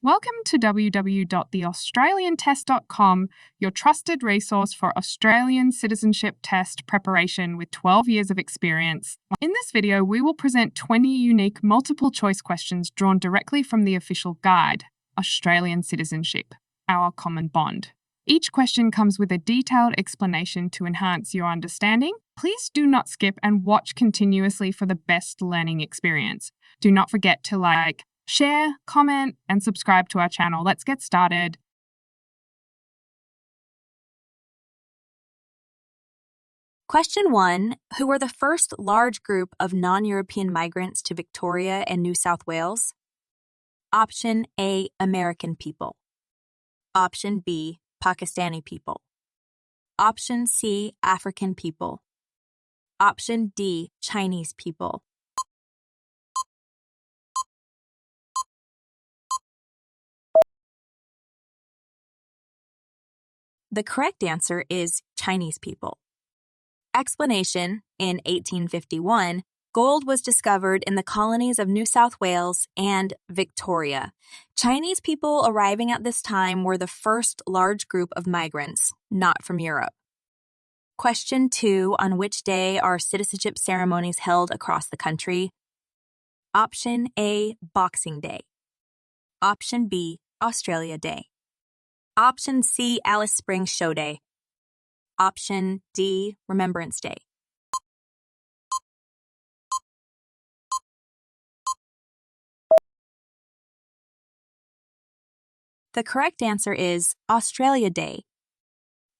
Welcome to www.theaustraliantest.com, your trusted resource for Australian Citizenship Test preparation with 12 years of experience. In this video, we will present 20 unique multiple-choice questions drawn directly from the official guide, Australian Citizenship, Our Common Bond. Each question comes with a detailed explanation to enhance your understanding. Please do not skip and watch continuously for the best learning experience. Do not forget to share, comment, and subscribe to our channel. Let's get started. Question 1. Who were the first large group of non-European migrants to Victoria and New South Wales? Option A, American people. Option B, Pakistani people. Option C, African people. Option D, Chinese people. The correct answer is Chinese people. Explanation: in 1851, gold was discovered in the colonies of New South Wales and Victoria. Chinese people arriving at this time were the first large group of migrants, not from Europe. Question 2. On which day are citizenship ceremonies held across the country? Option A, Boxing Day. Option B, Australia Day. Option C, Alice Springs Show Day. Option D, Remembrance Day. The correct answer is Australia Day.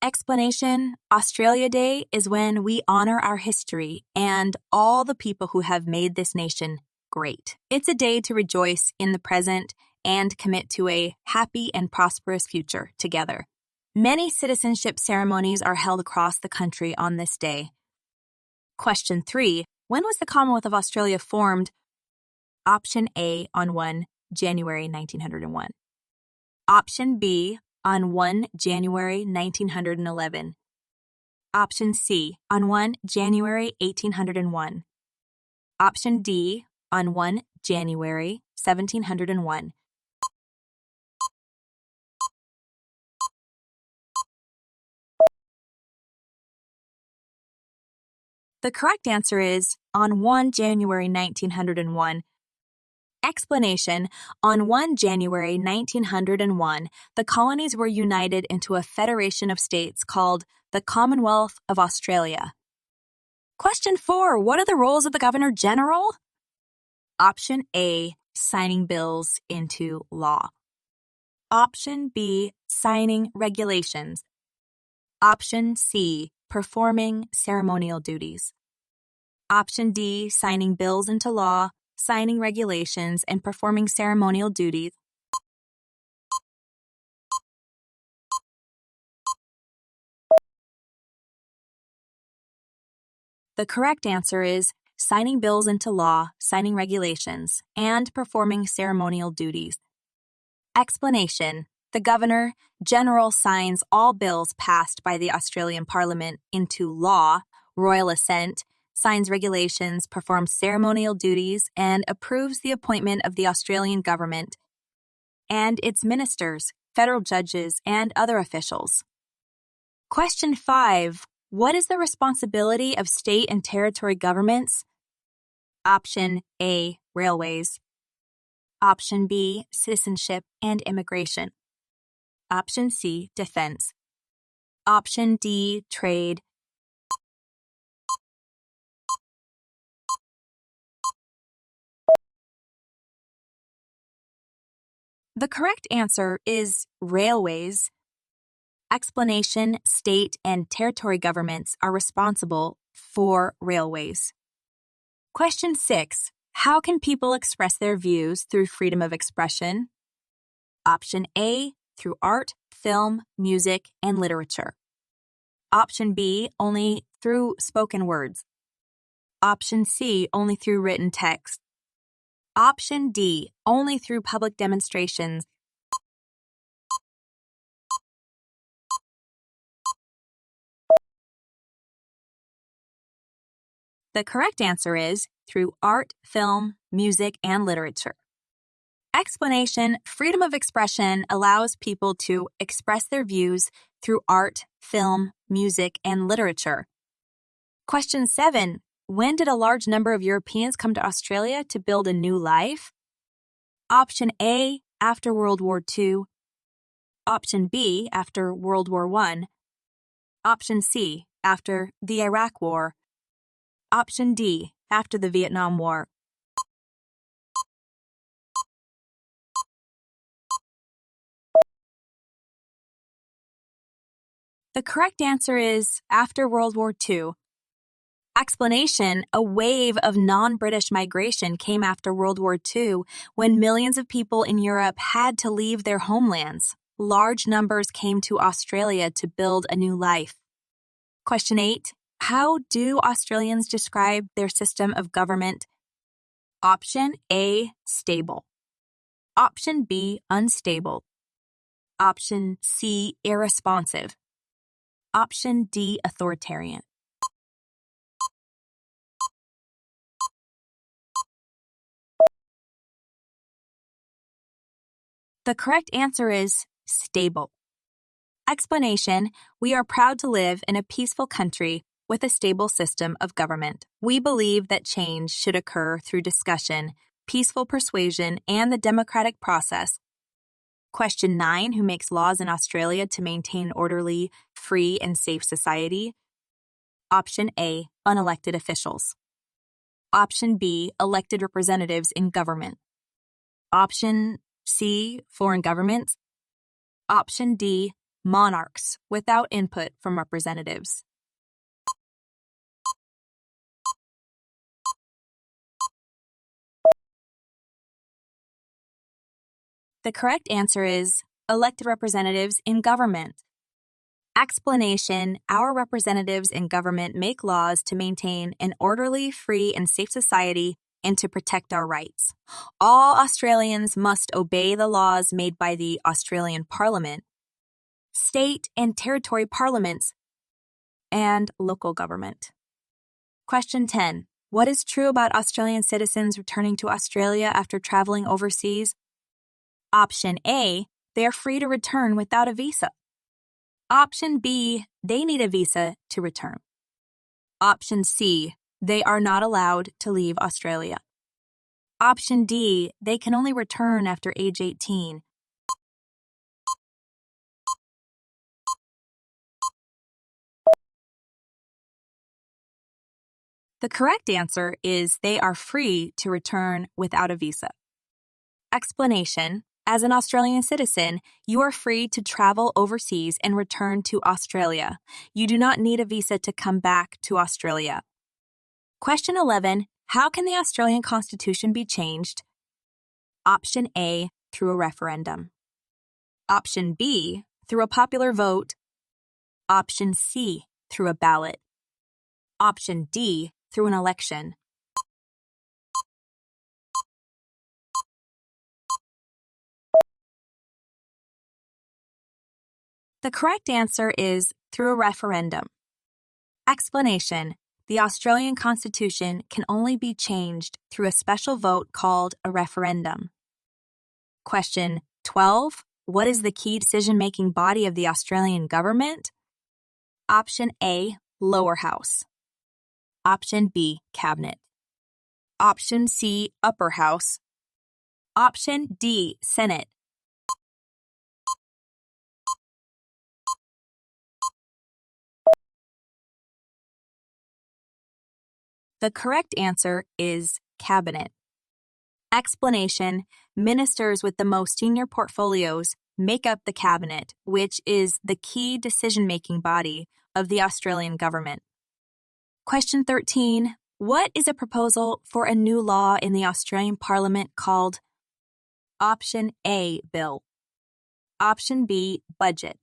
Explanation: Australia Day is when we honor our history and all the people who have made this nation great. It's a day to rejoice in the present and commit to a happy and prosperous future together. Many citizenship ceremonies are held across the country on this day. Question 3. When was the Commonwealth of Australia formed? Option A, on 1 January 1901. Option B, on 1 January 1911. Option C, on 1 January 1801. Option D, on 1 January 1701. The correct answer is on 1 January 1901. Explanation: on 1 January 1901, the colonies were united into a federation of states called the Commonwealth of Australia. Question 4. What are the roles of the Governor-General? Option A, signing bills into law. Option B, signing regulations. Option C, performing ceremonial duties. Option D, signing bills into law, signing regulations, and performing ceremonial duties. The correct answer is signing bills into law, signing regulations, and performing ceremonial duties. Explanation: the Governor-General signs all bills passed by the Australian Parliament into law, royal assent, signs regulations, performs ceremonial duties, and approves the appointment of the Australian government and its ministers, federal judges, and other officials. Question 5. What is the responsibility of state and territory governments? Option A, railways. Option B, citizenship and immigration. Option C, defense. Option D, trade. The correct answer is railways. Explanation: state and territory governments are responsible for railways. Question 6. How can people express their views through freedom of expression? Option A, through art, film, music, and literature. Option B, only through spoken words. Option C, only through written text. Option D, only through public demonstrations. The correct answer is through art, film, music, and literature. Explanation: freedom of expression allows people to express their views through art, film, music, and literature. Question 7. When did a large number of Europeans come to Australia to build a new life? Option A, after World War II. Option B, after World War I. Option C, after the Iraq War. Option D, after the Vietnam War. The correct answer is after World War II. Explanation: a wave of non-British migration came after World War II when millions of people in Europe had to leave their homelands. Large numbers came to Australia to build a new life. Question 8. How do Australians describe their system of government? Option A, stable. Option B, unstable. Option C, irresponsive. Option D, authoritarian. The correct answer is stable. Explanation: we are proud to live in a peaceful country with a stable system of government. We believe that change should occur through discussion, peaceful persuasion, and the democratic process. Question 9. Who makes laws in Australia to maintain an orderly, free, and safe society? Option A, unelected officials. Option B, elected representatives in government. Option C, foreign governments. Option D, monarchs without input from representatives. The correct answer is elected representatives in government. Explanation: our representatives in government make laws to maintain an orderly, free, and safe society and to protect our rights. All Australians must obey the laws made by the Australian Parliament, state and territory parliaments, and local government. Question 10. What is true about Australian citizens returning to Australia after traveling overseas? Option A, they are free to return without a visa. Option B, they need a visa to return. Option C, they are not allowed to leave Australia. Option D, they can only return after age 18. The correct answer is they are free to return without a visa. Explanation: as an Australian citizen, you are free to travel overseas and return to Australia. You do not need a visa to come back to Australia. Question 11. How can the Australian Constitution be changed? Option A, through a referendum. Option B, through a popular vote. Option C, through a ballot. Option D, through an election. The correct answer is through a referendum. Explanation: the Australian Constitution can only be changed through a special vote called a referendum. Question 12. What is the key decision-making body of the Australian government? Option A, lower house. Option B, cabinet. Option C, upper house. Option D, Senate. The correct answer is cabinet. Explanation: ministers with the most senior portfolios make up the cabinet, which is the key decision-making body of the Australian government. Question 13. What is a proposal for a new law in the Australian Parliament called? Option A, bill. Option B, budget.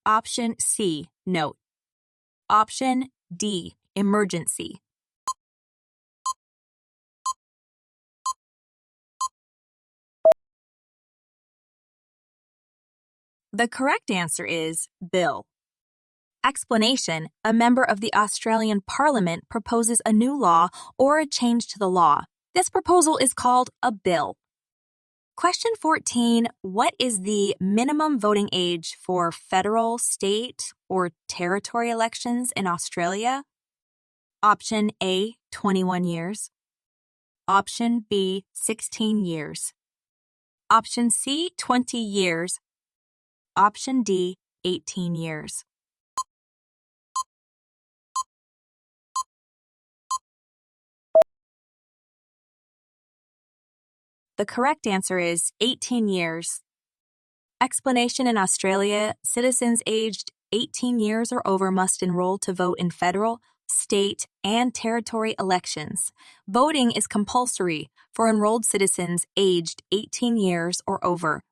Option C, note. Option D, emergency. The correct answer is bill. Explanation: a member of the Australian Parliament proposes a new law or a change to the law. This proposal is called a bill. Question 14. What is the minimum voting age for federal, state, or territory elections in Australia? Option A, 21 years. Option B, 16 years. Option C, 20 years. Option D, 18 years. The correct answer is 18 years. Explanation: in Australia, citizens aged 18 years or over must enroll to vote in federal, state, and territory elections. Voting is compulsory for enrolled citizens aged 18 years or over.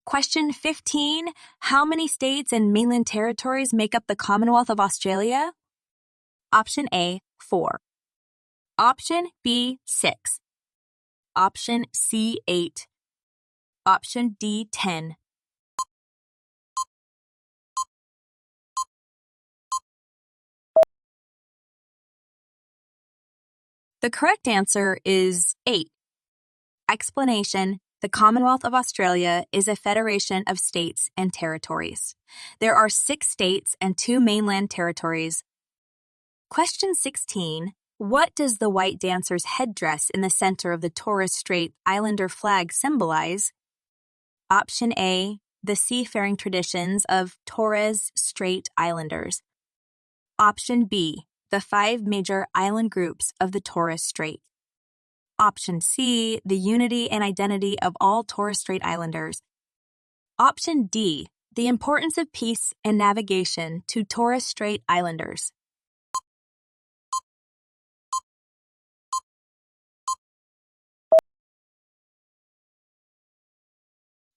Question 15. How many states and mainland territories make up the Commonwealth of Australia? Option A, 4. Option B, 6. Option C, 8. Option D, 10. The correct answer is 8. Explanation: the Commonwealth of Australia is a federation of states and territories. There are 6 states and 2 mainland territories. Question 16. What does the white dancer's headdress in the center of the Torres Strait Islander flag symbolize? Option A, the seafaring traditions of Torres Strait Islanders. Option B, the 5 major island groups of the Torres Strait. Option C, the unity and identity of all Torres Strait Islanders. Option D, the importance of peace and navigation to Torres Strait Islanders.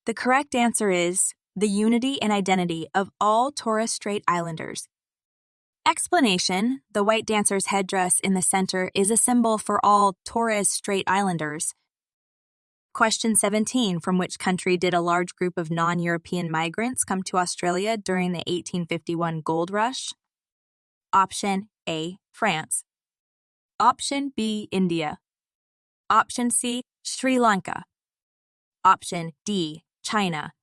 The correct answer is the unity and identity of all Torres Strait Islanders. Explanation: the white dancer's headdress in the center is a symbol for all Torres Strait Islanders. Question 17. From which country did a large group of non-European migrants come to Australia during the 1851 gold rush? Option A, France. Option B, India. Option C, Sri Lanka. Option D, China.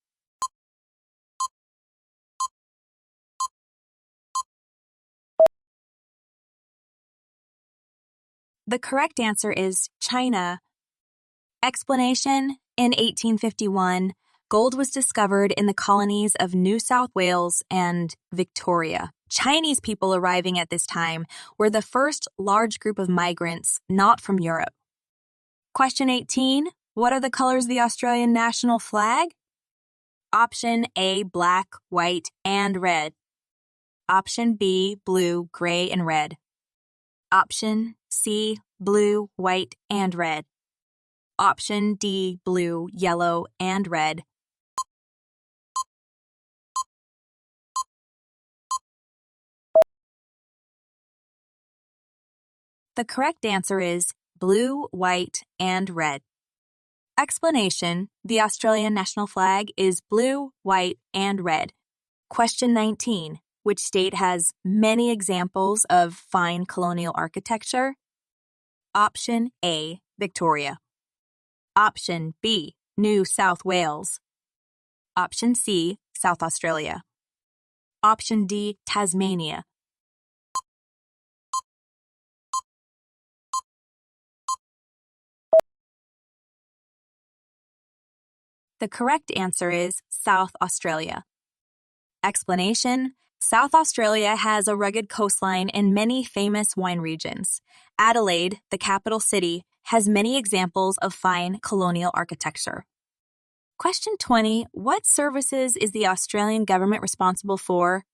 The correct answer is China. Explanation: in 1851, gold was discovered in the colonies of New South Wales and Victoria. Chinese people arriving at this time were the first large group of migrants not from Europe. Question 18. What are the colors of the Australian national flag? Option A, black, white, and red. Option B, blue, gray, and red. Option C, blue, white, and red. Option D, blue, yellow, and red. The correct answer is blue, white, and red. Explanation: the Australian national flag is blue, white, and red. Question 19. Which state has many examples of fine colonial architecture? Option A, Victoria. Option B, New South Wales. Option C, South Australia. Option D, Tasmania. The correct answer is South Australia. Explanation: South Australia has a rugged coastline and many famous wine regions. Adelaide, the capital city, has many examples of fine colonial architecture. Question 20. What services is the Australian government responsible for?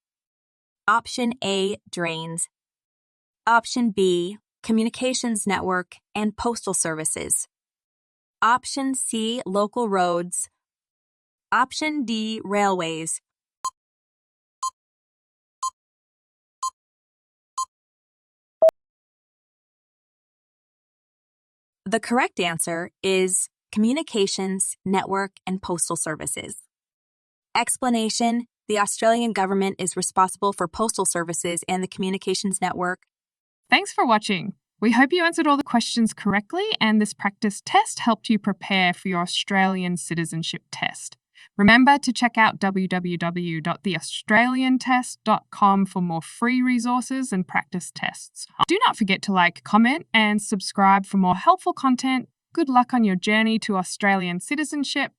Option A, drains. Option B, communications network and postal services. Option C, local roads. Option D, railways. The correct answer is communications, network, and postal services. Explanation: the Australian government is responsible for postal services and the communications network. Thanks for watching. We hope you answered all the questions correctly, and this practice test helped you prepare for your Australian Citizenship Test. Remember to check out www.theaustraliantest.com for more free resources and practice tests. Do not forget to like, comment, and subscribe for more helpful content. Good luck on your journey to Australian citizenship.